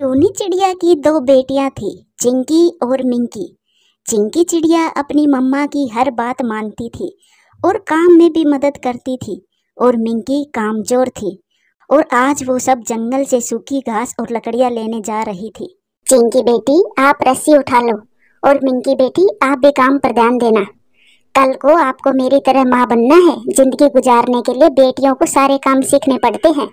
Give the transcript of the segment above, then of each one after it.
टूनी चिड़िया की दो बेटियां थी, चिंकी और मिंकी। चिंकी चिड़िया अपनी मम्मा की हर बात मानती थी और काम में भी मदद करती थी, और मिंकी कामचोर थी और आज वो सब जंगल से सूखी घास और लकड़ियां लेने जा रही थी। चिंकी बेटी, आप रस्सी उठा लो, और मिंकी बेटी, आप भी काम पर ध्यान देना। कल को आपको मेरी तरह माँ बनना है। जिंदगी गुजारने के लिए बेटियों को सारे काम सीखने पड़ते हैं।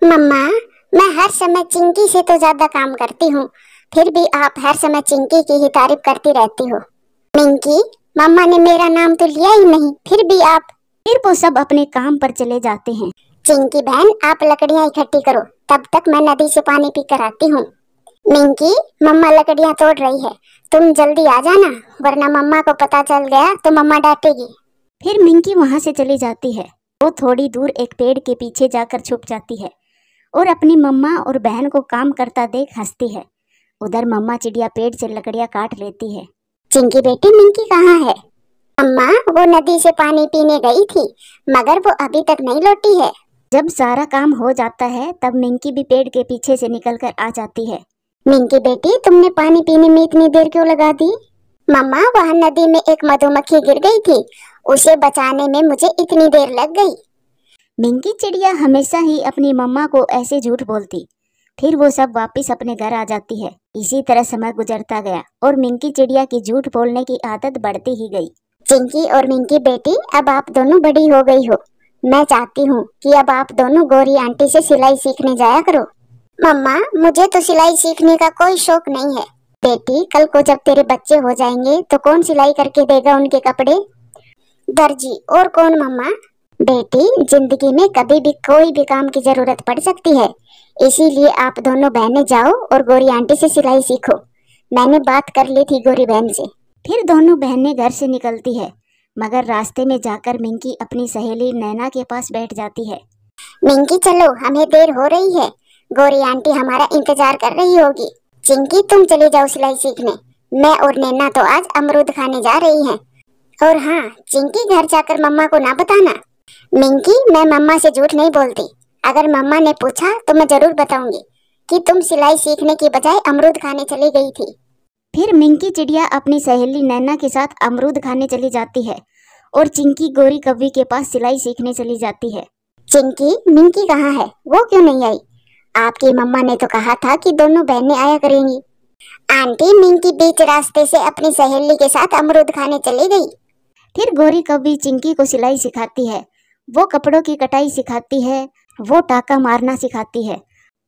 मम्मा, मैं हर समय चिंकी से तो ज्यादा काम करती हूँ, फिर भी आप हर समय चिंकी की ही तारीफ करती रहती हो। मिंकी, मम्मा ने मेरा नाम तो लिया ही नहीं, फिर भी आप। फिर वो सब अपने काम पर चले जाते हैं। चिंकी बहन, आप लकड़ियाँ इकट्ठी करो, तब तक मैं नदी से पानी पी कर आती हूँ। मिंकी, मम्मा लकड़ियाँ तोड़ रही है, तुम जल्दी आ जाना, वरना मम्मा को पता चल गया तो मम्मा डांटेगी। फिर मिंकी वहाँ से चली जाती है। वो थोड़ी दूर एक पेड़ के पीछे जाकर छुप जाती है और अपनी मम्मा और बहन को काम करता देख हंसती है। उधर मम्मा चिड़िया पेड़ से लकड़ियाँ काट लेती है। चिंकी बेटी, मिंकी कहाँ है? अम्मा, वो नदी से पानी पीने गई थी, मगर वो अभी तक नहीं लौटी है। जब सारा काम हो जाता है तब मिंकी भी पेड़ के पीछे से निकलकर आ जाती है। मिंकी बेटी, तुमने पानी पीने में इतनी देर क्यों लगा दी? मम्मा, वहाँ नदी में एक मधुमक्खी गिर गई थी, उसे बचाने में मुझे इतनी देर लग गई। मिंकी चिड़िया हमेशा ही अपनी मम्मा को ऐसे झूठ बोलती। फिर वो सब वापस अपने घर आ जाती है। इसी तरह समय गुजरता गया और मिंकी चिड़िया की झूठ बोलने की आदत बढ़ती ही गई। चिंकी और मिंकी बेटी, अब आप दोनों बड़ी हो गई हो। मैं चाहती हूँ कि अब आप दोनों गौरी आंटी से सिलाई सीखने जाया करो। मम्मा, मुझे तो सिलाई सीखने का कोई शौक नहीं है। बेटी, कल को जब तेरे बच्चे हो जाएंगे तो कौन सिलाई करके देगा उनके कपड़े? दर्जी। और कौन मम्मा? बेटी, जिंदगी में कभी भी कोई भी काम की जरूरत पड़ सकती है, इसीलिए आप दोनों बहनें जाओ और गौरी आंटी से सिलाई सीखो। मैंने बात कर ली थी गौरी बहन से। फिर दोनों बहनें घर से निकलती है, मगर रास्ते में जाकर मिंकी अपनी सहेली नैना के पास बैठ जाती है। मिंकी, चलो, हमें देर हो रही है, गौरी आंटी हमारा इंतजार कर रही होगी। चिंकी, तुम चली जाओ सिलाई सीखने, मैं और नैना तो आज अमरूद खाने जा रही हैं। और हाँ चिंकी, घर जाकर मम्मा को ना बताना। मिंकी, मैं मम्मा से झूठ नहीं बोलती, अगर मम्मा ने पूछा तो मैं जरूर बताऊंगी कि तुम सिलाई सीखने की बजाय अमरूद खाने चली गई थी। फिर मिंकी चिड़िया अपनी सहेली नैना के साथ अमरूद खाने चली जाती है और चिंकी गोरी कव्वी के पास सिलाई सीखने चली जाती है। चिंकी, मिंकी कहाँ है? वो क्यों नहीं आई? आपकी मम्मा ने तो कहा था कि दोनों बहनें आया करेंगी। आंटी, मिंकी बीच रास्ते से अपनी सहेली के साथ अमरूद खाने चली गई। फिर गोरी कव्वी चिंकी को सिलाई सिखाती है, वो कपड़ों की कटाई सिखाती है, वो टाका मारना सिखाती है।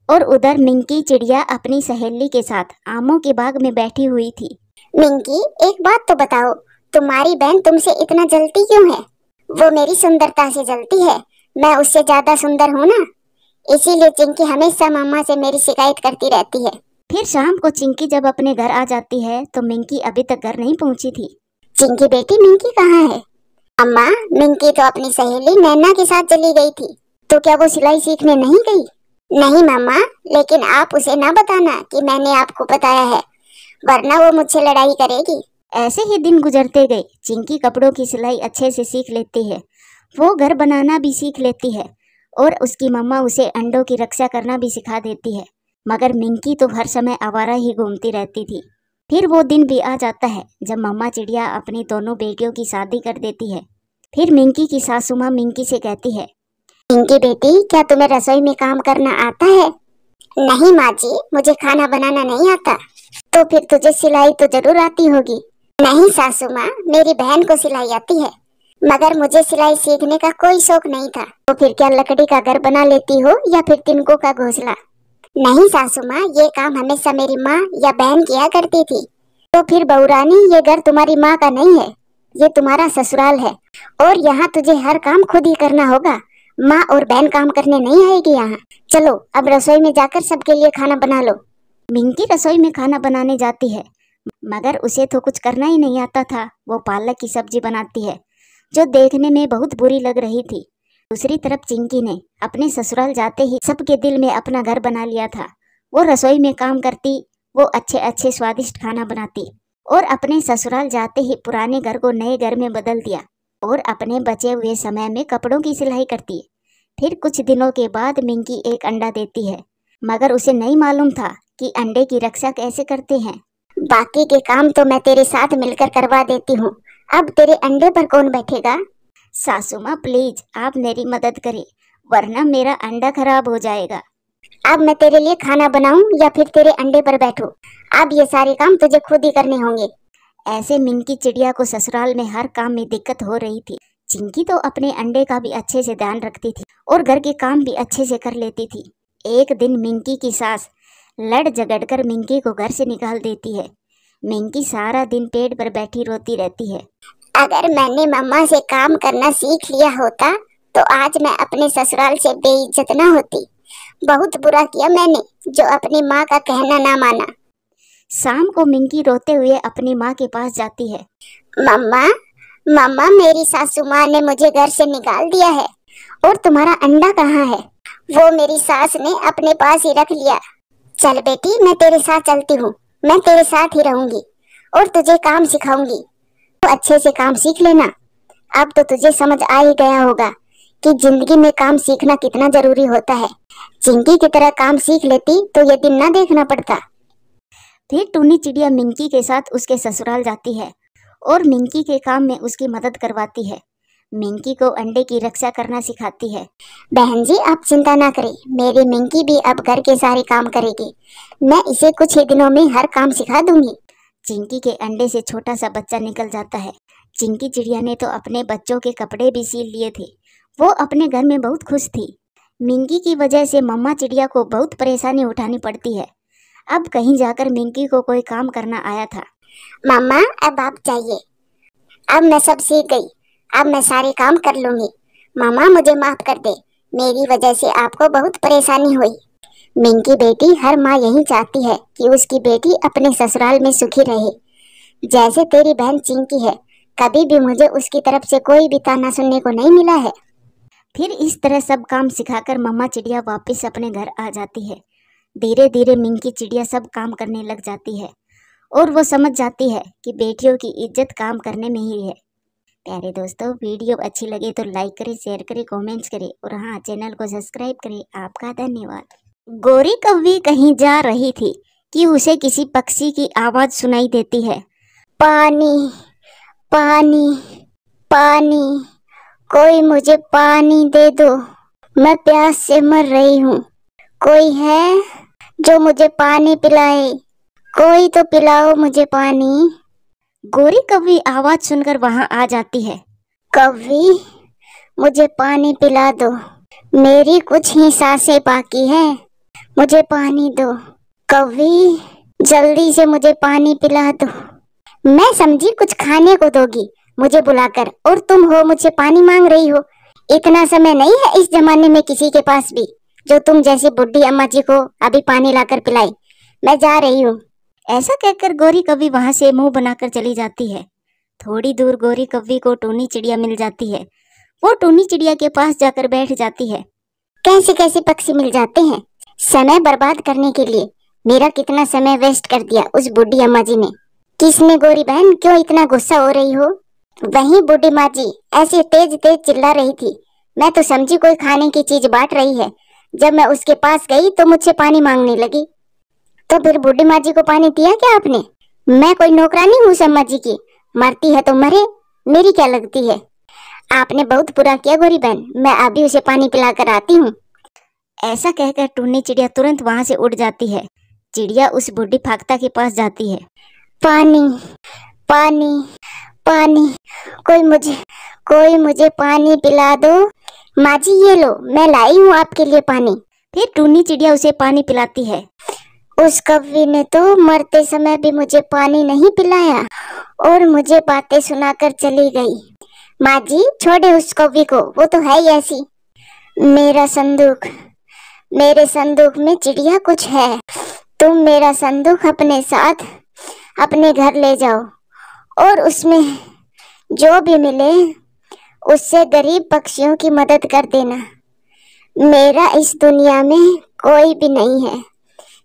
और उधर मिंकी चिड़िया अपनी सहेली के साथ आमों के बाग में बैठी हुई थी। मिंकी, एक बात तो बताओ, तुम्हारी बहन तुमसे इतना जलती क्यों है? वो मेरी सुंदरता से जलती है, मैं उससे ज्यादा सुंदर हूँ ना, इसीलिए चिंकी हमेशा मम्मा से मेरी शिकायत करती रहती है। फिर शाम को चिंकी जब अपने घर आ जाती है तो मिंकी अभी तक घर नहीं पहुँची थी। चिंकी बेटी, मिंकी कहाँ है? अम्मा, मिंकी तो अपनी सहेली नैना के साथ चली गई थी। तो क्या वो सिलाई सीखने नहीं गई? नहीं मम्मा, लेकिन आप उसे ना बताना कि मैंने आपको बताया है, वरना वो मुझसे लड़ाई करेगी। ऐसे ही दिन गुजरते गए। चिंकी कपड़ों की सिलाई अच्छे से सीख लेती है, वो घर बनाना भी सीख लेती है और उसकी मम्मा उसे अंडों की रक्षा करना भी सिखा देती है। मगर मिंकी तो हर समय आवारा ही घूमती रहती थी। फिर वो दिन भी आ जाता है जब मम्मा चिड़िया अपनी दोनों बेटियों की शादी कर देती है। फिर मिंकी की सासू माँ मिंकी से कहती है, मिंकी बेटी, क्या तुम्हें रसोई में काम करना आता है? नहीं माँ जी, मुझे खाना बनाना नहीं आता। तो फिर तुझे सिलाई तो जरूर आती होगी। नहीं सासू माँ, मेरी बहन को सिलाई आती है, मगर मुझे सिलाई सीखने का कोई शौक नहीं था। तो फिर क्या लकड़ी का घर बना लेती हो या फिर तिनकों का घोंसला? नहीं सासू माँ, ये काम हमेशा मेरी माँ या बहन किया करती थी। तो फिर बहुरानी, ये घर तुम्हारी माँ का नहीं है, ये तुम्हारा ससुराल है और यहाँ तुझे हर काम खुद ही करना होगा। माँ और बहन काम करने नहीं आएगी यहाँ। चलो अब रसोई में जाकर सबके लिए खाना बना लो। मिंकी रसोई में खाना बनाने जाती है, मगर उसे तो कुछ करना ही नहीं आता था। वो पालक की सब्जी बनाती है जो देखने में बहुत बुरी लग रही थी। दूसरी तरफ चिंकी ने अपने ससुराल जाते ही सबके दिल में अपना घर बना लिया था। वो रसोई में काम करती, वो अच्छे अच्छे स्वादिष्ट खाना बनाती और अपने ससुराल जाते ही पुराने घर को नए घर में बदल दिया और अपने बचे हुए समय में कपड़ों की सिलाई करती। फिर कुछ दिनों के बाद मिंकी एक अंडा देती है, मगर उसे नहीं मालूम था कि अंडे की रक्षा कैसे करते हैं। बाकी के काम तो मैं तेरे साथ मिलकर करवा देती हूँ, अब तेरे अंडे पर कौन बैठेगा? सासू माँ प्लीज आप मेरी मदद करें, वरना मेरा अंडा खराब हो जाएगा। अब मैं तेरे लिए खाना बनाऊं या फिर तेरे अंडे पर बैठूं? अब ये सारे काम तुझे खुद ही करने होंगे। ऐसे मिंकी चिड़िया को ससुराल में हर काम में दिक्कत हो रही थी। चिंकी तो अपने अंडे का भी अच्छे से ध्यान रखती थी और घर के काम भी अच्छे से कर लेती थी। एक दिन मिंकी की सास लड़ झगड़ कर मिंकी को घर से निकाल देती है। मिंकी सारा दिन पेड़ पर बैठी रोती रहती है। अगर मैंने मम्मा से काम करना सीख लिया होता तो आज मैं अपने ससुराल से बेइज्जत ना होती। बहुत बुरा किया मैंने जो अपनी माँ का कहना ना माना। शाम को मिंकी रोते हुए अपनी माँ के पास जाती है। मम्मा, मम्मा, मेरी सासू माँ ने मुझे घर से निकाल दिया है। और तुम्हारा अंडा कहाँ है? वो मेरी सास ने अपने पास ही रख लिया। चल बेटी, मैं तेरे साथ चलती हूँ, मैं तेरे साथ ही रहूंगी और तुझे काम सिखाऊंगी। तो अच्छे से काम सीख लेना। अब तो तुझे समझ आ ही गया होगा कि जिंदगी में काम सीखना कितना जरूरी होता है। चिंकी की तरह काम सीख लेती तो ये दिन ना देखना पड़ता। फिर टूनी चिड़िया मिंकी के साथ उसके ससुराल जाती है और मिंकी के काम में उसकी मदद करवाती है। मिंकी को अंडे की रक्षा करना सिखाती है। बहन जी, आप चिंता ना करें, मेरी मिंकी भी अब घर के सारे काम करेगी। मैं इसे कुछ ही दिनों में हर काम सिखा दूंगी। चिंकी के अंडे से छोटा सा बच्चा निकल जाता है। चिंकी चिड़िया ने तो अपने बच्चों के कपड़े भी सील लिए थे। वो अपने घर में बहुत खुश थी। मिंकी की वजह से मम्मा चिड़िया को बहुत परेशानी उठानी पड़ती है। अब कहीं जाकर मिंकी को कोई काम करना आया था। मम्मा, अब आप जाइए। अब मैं सब सीख गई, अब मैं सारे काम कर लूंगी। मामा, मुझे माफ कर दे, मेरी वजह से आपको बहुत परेशानी हुई। मिंकी बेटी, हर माँ यही चाहती है कि उसकी बेटी अपने ससुराल में सुखी रहे। जैसे तेरी बहन चिंकी है, कभी भी मुझे उसकी तरफ से कोई भी ताना सुनने को नहीं मिला है। फिर इस तरह सब काम सिखाकर मम्मा चिड़िया वापस अपने घर आ जाती है। धीरे धीरे मिंकी चिड़िया सब काम करने लग जाती है और वो समझ जाती है कि बेटियों की इज्जत काम करने में ही है। प्यारे दोस्तों, वीडियो अच्छी लगे तो लाइक करें, शेयर करें, कमेंट्स करें और हाँ, चैनल को सब्सक्राइब करें। आपका धन्यवाद। गोरी कौवी कहीं जा रही थी कि उसे किसी पक्षी की आवाज़ सुनाई देती है। पानी, पानी, पानी, कोई मुझे पानी दे दो, मैं प्यास से मर रही हूँ। कोई है जो मुझे पानी पिलाए? कोई तो पिलाओ मुझे पानी। गोरी कौवी आवाज सुनकर वहां आ जाती है। कौवी, मुझे पानी पिला दो, मेरी कुछ ही सांसें बाकी है, मुझे पानी दो। कौवी, जल्दी से मुझे पानी पिला दो। मैं समझी कुछ खाने को दोगी मुझे बुलाकर, और तुम हो मुझसे पानी मांग रही हो। इतना समय नहीं है इस जमाने में किसी के पास भी जो तुम जैसी बुढ़ी अम्मा जी को अभी पानी लाकर पिलाए। मैं जा रही हूँ। ऐसा कहकर गोरी कौवी वहां से मुंह बनाकर चली जाती है। थोड़ी दूर गोरी कौवी को टूनी चिड़िया मिल जाती है। वो टूनी चिड़िया के पास जाकर बैठ जाती है। कैसे कैसे पक्षी मिल जाते हैं समय बर्बाद करने के लिए। मेरा कितना समय वेस्ट कर दिया उस बुढ़ी अम्मा जी ने। किसने? गोरी बहन, क्यों इतना गुस्सा हो रही हो? वही बुढ़ी माँ जी ऐसे तेज तेज चिल्ला रही थी। मैं तो समझी कोई खाने की चीज बांट रही है। जब मैं उसके पास गई तो मुझसे पानी मांगने लगी। तो फिर बुढ़ी माँ जी को पानी दिया क्या आपने? मैं कोई नौकरानी हूँ अम्मा जी की? मरती है तो मरे, मेरी क्या लगती है। आपने बहुत बुरा किया गोरी बहन, मैं अभी उसे पानी पिलाकर आती हूँ। ऐसा कहकर टूनी चिड़िया तुरंत वहां से उड़ जाती है। चिड़िया उस बुढ़ी फाख्ता के पास जाती है। पानी, पानी, पानी, कोई मुझे पानी पिला दो। माँ जी, ये लो, मैं लाई हूँ आपके लिए पानी। फिर टूनी चिड़िया उसे पानी पिलाती है। उस कौवी ने तो मरते समय भी मुझे पानी नहीं पिलाया और मुझे बातें सुनाकर चली गई। माँ जी, छोड़े उस कौवी को, वो तो है ही ऐसी। मेरा संदूक, मेरे संदूक में चिड़िया कुछ है। तुम मेरा संदूक अपने साथ अपने घर ले जाओ और उसमें जो भी मिले उससे गरीब पक्षियों की मदद कर देना। मेरा इस दुनिया में कोई भी नहीं है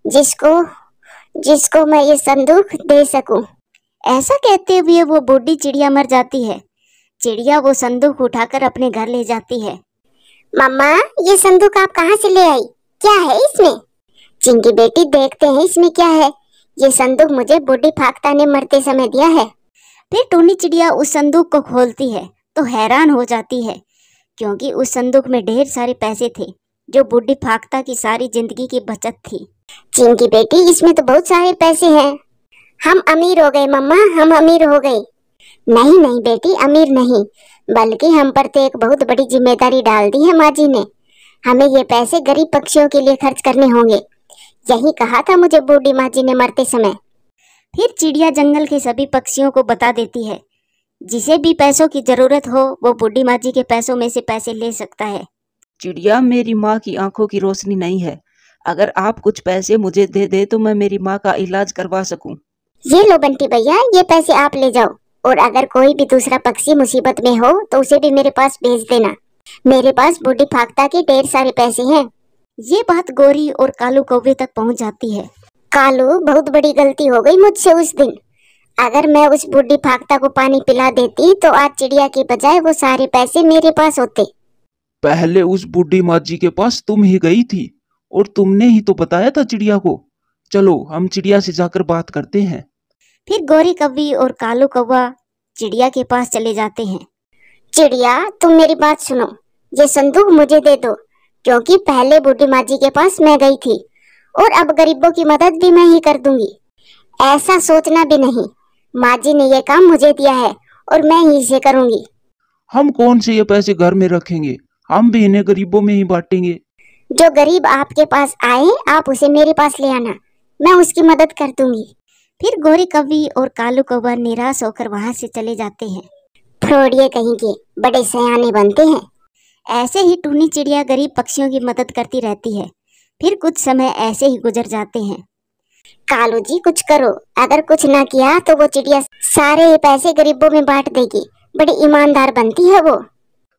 जिसको मैं ये संदूक दे सकूं। ऐसा कहते हुए वो बूढ़ी चिड़िया मर जाती है। चिड़िया वो संदूक उठाकर अपने घर ले जाती है। मम्मा, ये संदूक आप कहाँ से ले आई? क्या है इसमें? चिंकी बेटी देखते हैं इसमें क्या है। ये संदूक मुझे बूढ़ी फाख्ता ने मरते समय दिया है। फिर टूनी चिड़िया उस संदूक को खोलती है तो हैरान हो जाती है, क्योंकि उस संदूक में ढेर सारे पैसे थे जो बूढ़ी फाख्ता की सारी जिंदगी की बचत थी। चिंकी बेटी इसमें तो बहुत सारे पैसे हैं। हम अमीर हो गए मम्मा, हम अमीर हो गए। नहीं नहीं बेटी, अमीर नहीं, बल्कि हम पर तो एक बहुत बड़ी जिम्मेदारी डाल दी है माँ जी ने। हमें ये पैसे गरीब पक्षियों के लिए खर्च करने होंगे। यही कहा था मुझे बूढ़ी माँ जी ने मरते समय। फिर चिड़िया जंगल के सभी पक्षियों को बता देती है, जिसे भी पैसों की जरूरत हो वो बूढ़ी माँ जी के पैसों में से पैसे ले सकता है। चिड़िया, मेरी माँ की आंखों की रोशनी नहीं है। अगर आप कुछ पैसे मुझे दे दे तो मैं मेरी माँ का इलाज करवा सकूं। ये लो बंटी भैया, ये पैसे आप ले जाओ, और अगर कोई भी दूसरा पक्षी मुसीबत में हो तो उसे भी मेरे पास भेज देना। मेरे पास बूढ़ी फाख्ता के ढेर सारे पैसे हैं। ये बात गोरी और कालू कौवे तक पहुंच जाती है। कालू, बहुत बड़ी गलती हो गई मुझसे उस दिन। अगर मैं उस बूढ़ी फाख्ता को पानी पिला देती तो आज चिड़िया के बजाय वो सारे पैसे मेरे पास होते। पहले उस बूढ़ी माँ जी के पास तुम ही गई थी और तुमने ही तो बताया था चिड़िया को। चलो हम चिड़िया से जाकर बात करते हैं। फिर गोरी कौवी और कालू कौवा चिड़िया के पास चले जाते हैं। चिड़िया, तुम मेरी बात सुनो, ये संदूक मुझे दे दो, क्योंकि पहले बूढ़ी माँ जी के पास मैं गई थी और अब गरीबों की मदद भी मैं ही कर दूंगी। ऐसा सोचना भी नहीं, माँ जी ने ये काम मुझे दिया है और मैं ही इसे करूंगी। हम कौन से ये पैसे घर में रखेंगे, हम भी इन्हें गरीबों में ही बांटेंगे। जो गरीब आपके पास आए आप उसे मेरे पास ले आना, मैं उसकी मदद कर दूंगी। फिर गोरी कौवी और कालू कौवा निराश होकर वहां से चले जाते हैं। फ्रॉडिये कहीं के, बड़े सयाने बनते हैं। ऐसे ही टूनी चिड़िया गरीब पक्षियों की मदद करती रहती है। फिर कुछ समय ऐसे ही गुजर जाते हैं। कालू जी कुछ करो, अगर कुछ ना किया तो वो चिड़िया सारे पैसे गरीबों में बांट देगी। बड़ी ईमानदार बनती है वो।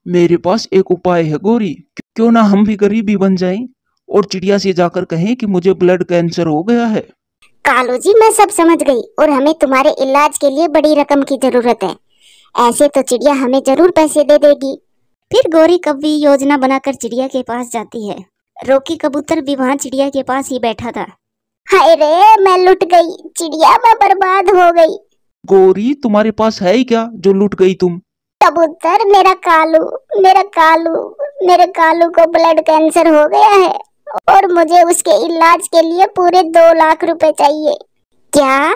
मेरे पास एक उपाय है गोरी, क्यों ना हम भी गरीब ही बन जाएं और चिड़िया से जाकर कहें कि मुझे ब्लड कैंसर हो गया है। कालू जी मैं सब समझ गई, और हमें तुम्हारे इलाज के लिए बड़ी रकम की जरूरत है। ऐसे तो चिड़िया हमें जरूर पैसे दे देगी। फिर गोरी कौवी योजना बनाकर चिड़िया के पास जाती है। रोकी कबूतर भी वहाँ चिड़िया के पास ही बैठा था। हाय रे, मैं लुट गई, चिड़िया मैं बर्बाद हो गई। गोरी, तुम्हारे पास है ही क्या जो लूट गई तुम? कबूतर, मेरा कालू, मेरे कालू को ब्लड कैंसर हो गया है और मुझे उसके इलाज के लिए पूरे 2 लाख रुपए चाहिए। क्या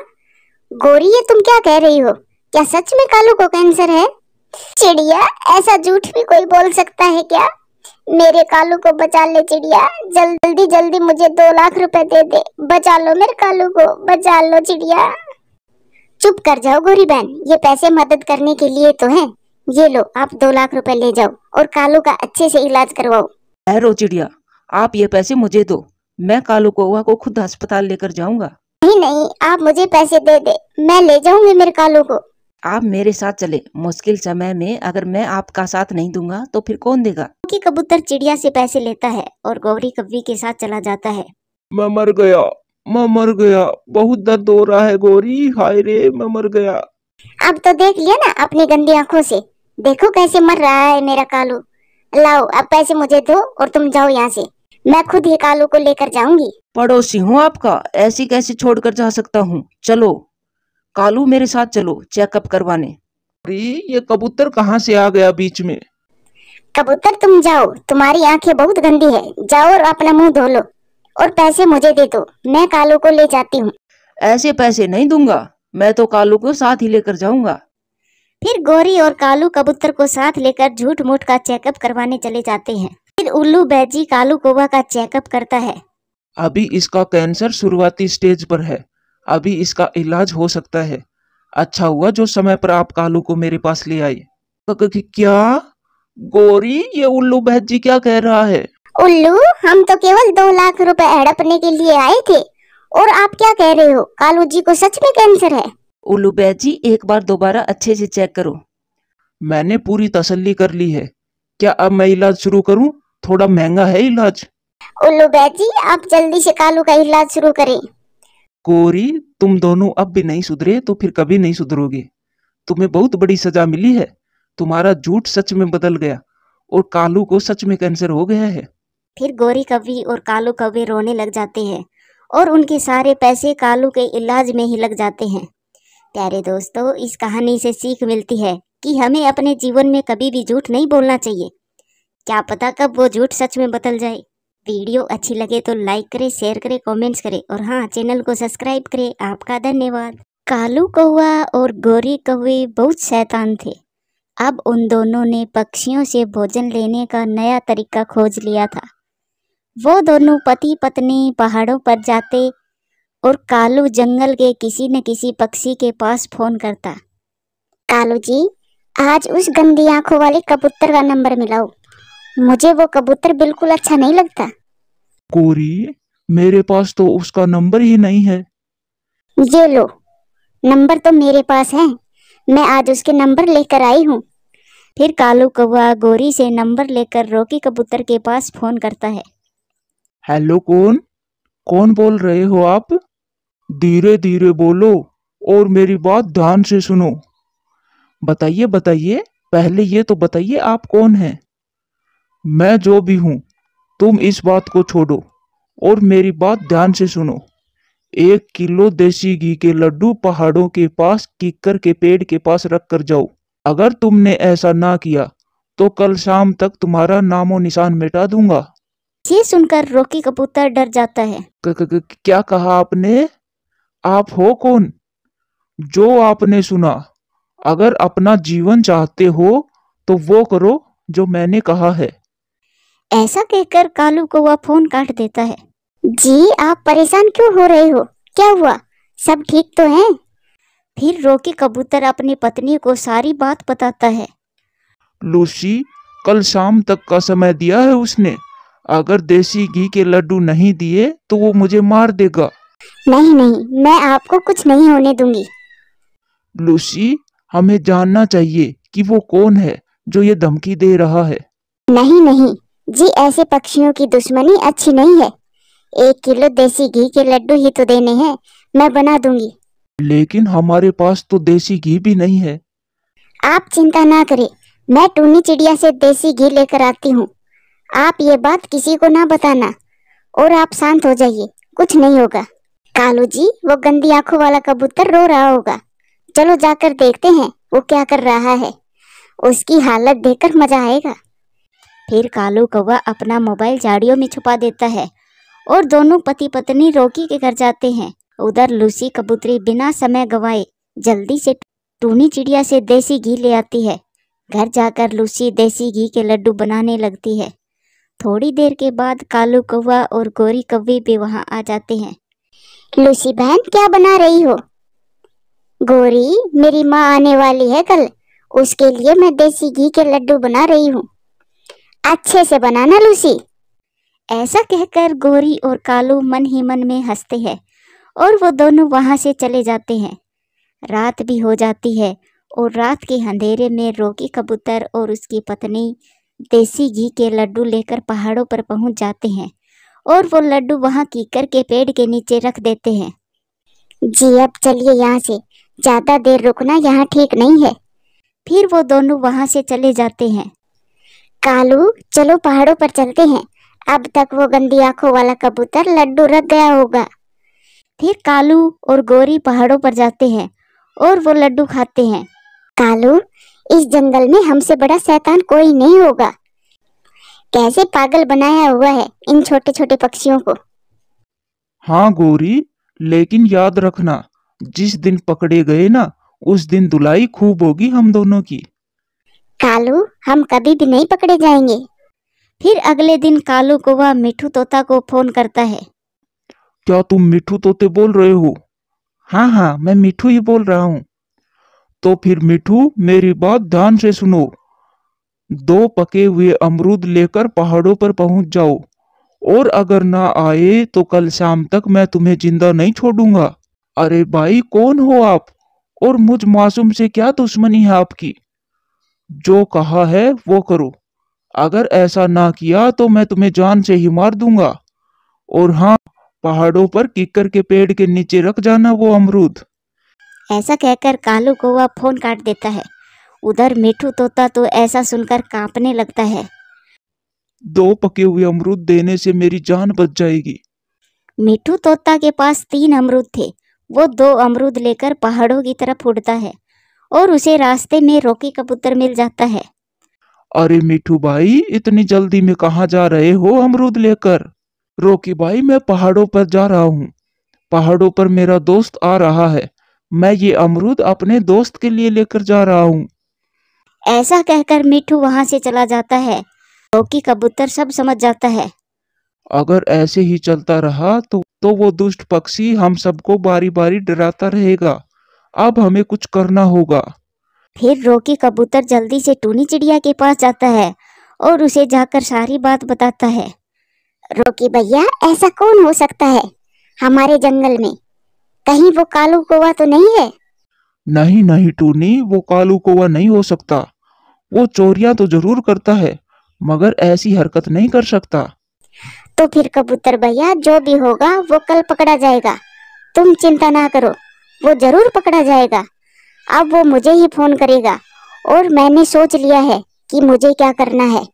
गोरी, ये तुम क्या कह रही हो? क्या सच में कालू को कैंसर है? चिड़िया, ऐसा झूठ भी कोई बोल सकता है क्या? मेरे कालू को बचा ले चिड़िया, जल्दी जल्दी मुझे 2 लाख रुपए दे दे। बचा लो मेरे कालू को, बचा लो चिड़िया। चुप कर जाओ गोरी बहन, ये पैसे मदद करने के लिए तो हैं। ये लो, आप 2 लाख रुपए ले जाओ और कालू का अच्छे से इलाज करवाओ। ठहरो चिड़िया, आप ये पैसे मुझे दो, मैं कालू कौवा को खुद अस्पताल लेकर जाऊंगा। नहीं नहीं, आप मुझे पैसे दे दे, मैं ले जाऊंगी मेरे कालू को। आप मेरे साथ चले, मुश्किल समय में अगर मैं आपका साथ नहीं दूंगा तो फिर कौन देगा? रोकी कबूतर चिड़िया से पैसे लेता है और गोरी कौवी के साथ चला जाता है। मैं मर गया, बहुत दर्द हो रहा है गोरी, हाय रे मैं मर गया। अब तो देख लिया ना अपनी गंदी आंखों से, देखो कैसे मर रहा है मेरा कालू। लाओ अब पैसे मुझे दो और तुम जाओ यहाँ से, मैं खुद ही कालू को लेकर जाऊंगी। पड़ोसी हूँ आपका, ऐसी कैसे छोड़कर जा सकता हूँ? चलो कालू, मेरे साथ चलो चेकअप करवाने। अरे ये कबूतर कहाँ से आ गया बीच में? कबूतर तुम जाओ, तुम्हारी आंखें बहुत गंदी है, जाओ और अपना मुंह धो लो और पैसे मुझे दे दो, मैं कालू को ले जाती हूँ। ऐसे पैसे नहीं दूंगा, मैं तो कालू को साथ ही लेकर जाऊंगा। फिर गोरी और कालू कबूतर को साथ लेकर झूठ मूठ का चेकअप करवाने चले जाते हैं। फिर उल्लू बैजी कालू कौवा का चेकअप करता है। अभी इसका कैंसर शुरुआती स्टेज पर है, अभी इसका इलाज हो सकता है। अच्छा हुआ जो समय पर आप कालू को मेरे पास ले आए। क्या गोरी, ये उल्लू बहन जी क्या कह रहा है? उल्लू, हम तो केवल 2 लाख रुपए हड़पने के लिए आए थे और आप क्या कह रहे हो? कालू जी को सच में कैंसर है? उल्लू बैजी, एक बार दोबारा अच्छे से चेक करो। मैंने पूरी तसल्ली कर ली है, क्या अब मैं इलाज शुरू करूं? थोड़ा महंगा है इलाज। उल्लू बैजी, आप जल्दी से कालू का इलाज शुरू करें। गोरी, तुम दोनों अब भी नहीं सुधरे तो फिर कभी नहीं सुधरोगे। तुम्हें बहुत बड़ी सजा मिली है, तुम्हारा झूठ सच में बदल गया और कालू को सच में कैंसर हो गया है। फिर गोरी कौवी और कालू कौवे रोने लग जाते हैं और उनके सारे पैसे कालू के इलाज में ही लग जाते हैं। प्यारे दोस्तों, इस कहानी से सीख मिलती है कि हमें अपने जीवन में कभी भी झूठ नहीं बोलना चाहिए। क्या पता कब वो झूठ सच में बदल जाए। वीडियो अच्छी लगे तो लाइक करें, शेयर करें, कमेंट्स करें और हाँ, चैनल को सब्सक्राइब करें। आपका धन्यवाद। कालू कौवा और गोरी कौवे बहुत शैतान थे। अब उन दोनों ने पक्षियों से भोजन लेने का नया तरीका खोज लिया था। वो दोनों पति पत्नी पहाड़ों पर जाते और कालू जंगल के किसी न किसी पक्षी के पास फोन करता। कालू जी, आज उस गंदी आंखों वाले कबूतर का नंबर मिलाओ। मुझे वो कबूतर बिल्कुल अच्छा नहीं लगता। गोरी, मेरे पास तो उसका नंबर ही नहीं है। ये लो, नंबर तो मेरे पास है। मैं आज उसके नंबर लेकर आई हूँ। फिर कालू कौवा गोरी से नंबर लेकर रोकी कबूतर के पास फोन करता है। हेलो, कौन बोल रहे हो आप? धीरे धीरे बोलो और मेरी बात ध्यान से सुनो। बताइए बताइए, पहले ये तो बताइए आप कौन हैं? मैं जो भी हूँ, तुम इस बात को छोड़ो और मेरी बात ध्यान से सुनो। 1 किलो देसी घी के लड्डू पहाड़ों के पास कीकर के पेड़ के पास रख कर जाओ। अगर तुमने ऐसा ना किया तो कल शाम तक तुम्हारा नामो निशान मिटा दूंगा। ये सुनकर रोकी कबूतर डर जाता है। क्या कहा आपने? आप हो कौन? जो आपने सुना। अगर अपना जीवन चाहते हो तो वो करो जो मैंने कहा है। ऐसा कहकर कालू कौवा फोन काट देता है। जी, आप परेशान क्यों हो रहे हो? क्या हुआ? सब ठीक तो है? फिर रोकी कबूतर अपनी पत्नी को सारी बात बताता है। लूसी, कल शाम तक का समय दिया है उसने। अगर देसी घी के लड्डू नहीं दिए तो वो मुझे मार देगा। नहीं नहीं, मैं आपको कुछ नहीं होने दूंगी। लूसी, हमें जानना चाहिए कि वो कौन है जो ये धमकी दे रहा है। नहीं नहीं जी, ऐसे पक्षियों की दुश्मनी अच्छी नहीं है। 1 किलो देसी घी के लड्डू ही तो देने हैं, मैं बना दूंगी। लेकिन हमारे पास तो देसी घी भी नहीं है। आप चिंता ना करें, मैं टूनी चिड़िया से देसी घी लेकर आती हूँ। आप ये बात किसी को ना बताना और आप शांत हो जाइए, कुछ नहीं होगा। कालू जी, वो गंदी आंखों वाला कबूतर रो रहा होगा। चलो जाकर देखते हैं वो क्या कर रहा है। उसकी हालत देखकर मजा आएगा। फिर कालू कौवा अपना मोबाइल झाड़ियों में छुपा देता है और दोनों पति पत्नी रोकी के घर जाते हैं। उधर लूसी कबूतरी बिना समय गवाए जल्दी से टूनी चिड़िया से देसी घी ले आती है। घर जाकर लूसी देसी घी के लड्डू बनाने लगती है। थोड़ी देर के बाद कालू कौवा और गोरी कौवी भी वहां आ जाते हैं। लूसी बहन, क्या बना रही हो? गोरी, मेरी माँ आने वाली है कल, उसके लिए मैं देसी घी के लड्डू बना रही हूँ। अच्छे से बनाना लूसी। ऐसा कहकर गोरी और कालू मन ही मन में हंसते हैं और वो दोनों वहां से चले जाते हैं। रात भी हो जाती है और रात के अंधेरे में रोकी कबूतर और उसकी पत्नी देसी घी के लड्डू लेकर पहाड़ों पर पहुंच जाते हैं और वो लड्डू वहां कीकर के पेड़ के नीचे रख देते हैं। जी, अब चलिए यहाँ से, ज्यादा देर रुकना यहाँ ठीक नहीं है। फिर वो दोनों वहां से चले जाते हैं। कालू, चलो पहाड़ों पर चलते हैं। अब तक वो गंदी आंखों वाला कबूतर लड्डू रख गया होगा। फिर कालू और गोरी पहाड़ों पर जाते हैं और वो लड्डू खाते हैं। कालू, इस जंगल में हमसे बड़ा शैतान कोई नहीं होगा। कैसे पागल बनाया हुआ है इन छोटे छोटे पक्षियों को। हाँ गोरी, लेकिन याद रखना, जिस दिन पकड़े गए ना, उस दिन धुलाई खूब होगी हम दोनों की। कालू, हम कभी भी नहीं पकड़े जाएंगे। फिर अगले दिन कालू कौवा मिठू तोता को फोन करता है। क्या तुम मिठू तोते बोल रहे हो? हाँ हाँ, मैं मिठू ही बोल रहा हूँ। तो फिर मिठू, मेरी बात ध्यान से सुनो। 2 पके हुए अमरूद लेकर पहाड़ों पर पहुंच जाओ और अगर ना आए तो कल शाम तक मैं तुम्हें जिंदा नहीं छोड़ूंगा। अरे भाई, कौन हो आप और मुझ मासूम से क्या दुश्मनी है आपकी? जो कहा है वो करो। अगर ऐसा ना किया तो मैं तुम्हें जान से ही मार दूंगा। और हाँ, पहाड़ों पर कीकर के पेड़ के नीचे रख जाना वो अमरूद। ऐसा कहकर कालू कौवा फोन काट देता है। उधर मिठू तोता तो ऐसा सुनकर कांपने लगता है। 2 पके हुए अमरूद देने से मेरी जान बच जाएगी। मिठू तोता के पास 3 अमरूद थे। वो 2 अमरूद लेकर पहाड़ों की तरफ उड़ता है और उसे रास्ते में रॉकी कबूतर मिल जाता है। अरे मिठू भाई, इतनी जल्दी में कहाँ जा रहे हो अमरूद लेकर? रॉकी भाई, मैं पहाड़ों पर जा रहा हूँ। पहाड़ों पर मेरा दोस्त आ रहा है। मैं ये अमरूद अपने दोस्त के लिए लेकर जा रहा हूँ। ऐसा कहकर मिठू वहां से चला जाता है। रॉकी कबूतर सब समझ जाता है। अगर ऐसे ही चलता रहा तो वो दुष्ट पक्षी हम सबको बारी बारी डराता रहेगा। अब हमें कुछ करना होगा। फिर रॉकी कबूतर जल्दी से टूनी चिड़िया के पास जाता है और उसे जाकर सारी बात बताता है। रॉकी भैया, ऐसा कौन हो सकता है हमारे जंगल में? कहीं वो कालू कौवा तो नहीं है? नहीं नहीं टूनी, वो कालू कौवा नहीं हो सकता। वो चोरियां तो जरूर करता है, मगर ऐसी हरकत नहीं कर सकता। तो फिर कबूतर भैया, जो भी होगा वो कल पकड़ा जाएगा। तुम चिंता ना करो, वो जरूर पकड़ा जाएगा। अब वो मुझे ही फोन करेगा और मैंने सोच लिया है कि मुझे क्या करना है।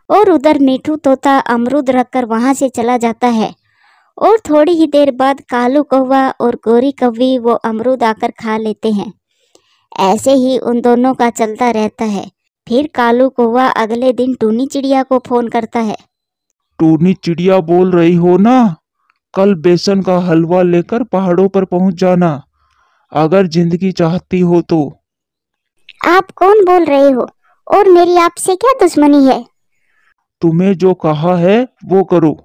और उधर मिठू तोता अमरूद रखकर वहां से चला जाता है और थोड़ी ही देर बाद कालू कौवा और गोरी कौवी वो अमरूद आकर खा लेते हैं। ऐसे ही उन दोनों का चलता रहता है। फिर कालू कौवा अगले दिन टूनी चिड़िया को फोन करता है। टूनी चिड़िया बोल रही हो ना? कल बेसन का हलवा लेकर पहाड़ों पर पहुंच जाना, अगर जिंदगी चाहती हो तो। आप कौन बोल रहे हो और मेरी आपसे क्या दुश्मनी है? तुम्हें जो कहा है वो करो।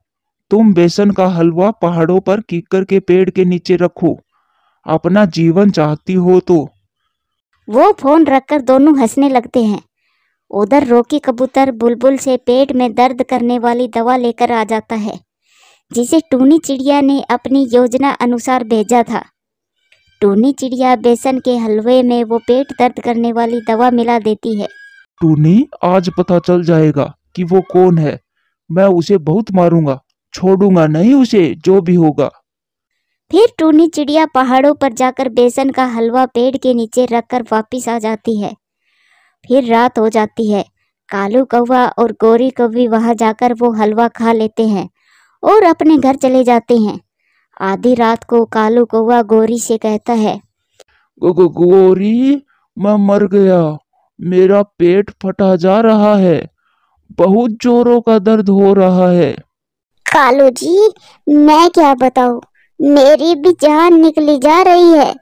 तुम बेसन का हलवा पहाड़ों पर कीकर के पेड़ के नीचे रखो, अपना जीवन चाहती हो तो। वो फोन रखकर दोनों हंसने लगते हैं। उधर रॉकी कबूतर बुलबुल से पेट में दर्द करने वाली दवा लेकर आ जाता है, जिसे टूनी चिड़िया ने अपनी योजना अनुसार भेजा था। टूनी चिड़िया बेसन के हलवे में वो पेट दर्द करने वाली दवा मिला देती है। टूनी, आज पता चल जाएगा कि वो कौन है। मैं उसे बहुत मारूंगा, छोड़ूंगा नहीं उसे, जो भी होगा। फिर टूनी चिड़िया पहाड़ों पर जाकर बेसन का हलवा पेड़ के नीचे रखकर वापिस आ जाती है। फिर रात हो जाती है। कालू कौवा और गोरी कौवी वहां जाकर वो हलवा खा लेते हैं और अपने घर चले जाते हैं। आधी रात को कालू कौवा गोरी से कहता है, गोरी, मैं मर गया। मेरा पेट फटा जा रहा है। बहुत जोरों का दर्द हो रहा है। कालू जी, मैं क्या बताऊं, मेरी भी जान निकली जा रही है।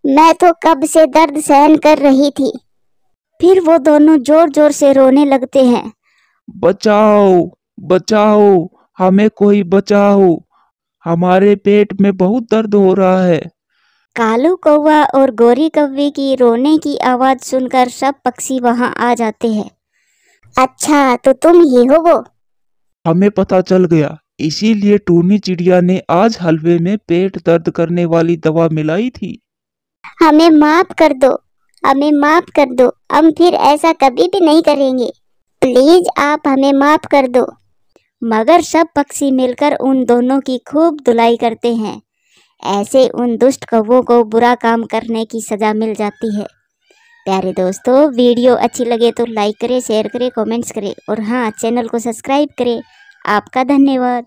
मैं तो कब से दर्द सहन कर रही थी। फिर वो दोनों जोर जोर से रोने लगते हैं। बचाओ, बचाओ, हमें कोई बचाओ। हमारे पेट में बहुत दर्द हो रहा है। कालू कौवा और गोरी कौवी की रोने की आवाज सुनकर सब पक्षी वहां आ जाते हैं। अच्छा, तो तुम ही हो वो? हमें पता चल गया, इसीलिए टूनी चिड़िया ने आज हलवे में पेट दर्द करने वाली दवा मिलाई थी। हमें माफ कर दो, हमें माफ कर दो। हम फिर ऐसा कभी भी नहीं करेंगे। प्लीज आप हमें माफ कर दो। मगर सब पक्षी मिलकर उन दोनों की खूब धुलाई करते हैं। ऐसे उन दुष्ट कौवों को बुरा काम करने की सजा मिल जाती है। प्यारे दोस्तों, वीडियो अच्छी लगे तो लाइक करें, शेयर करें, कमेंट्स करें और हाँ, चैनल को सब्सक्राइब करें। आपका धन्यवाद।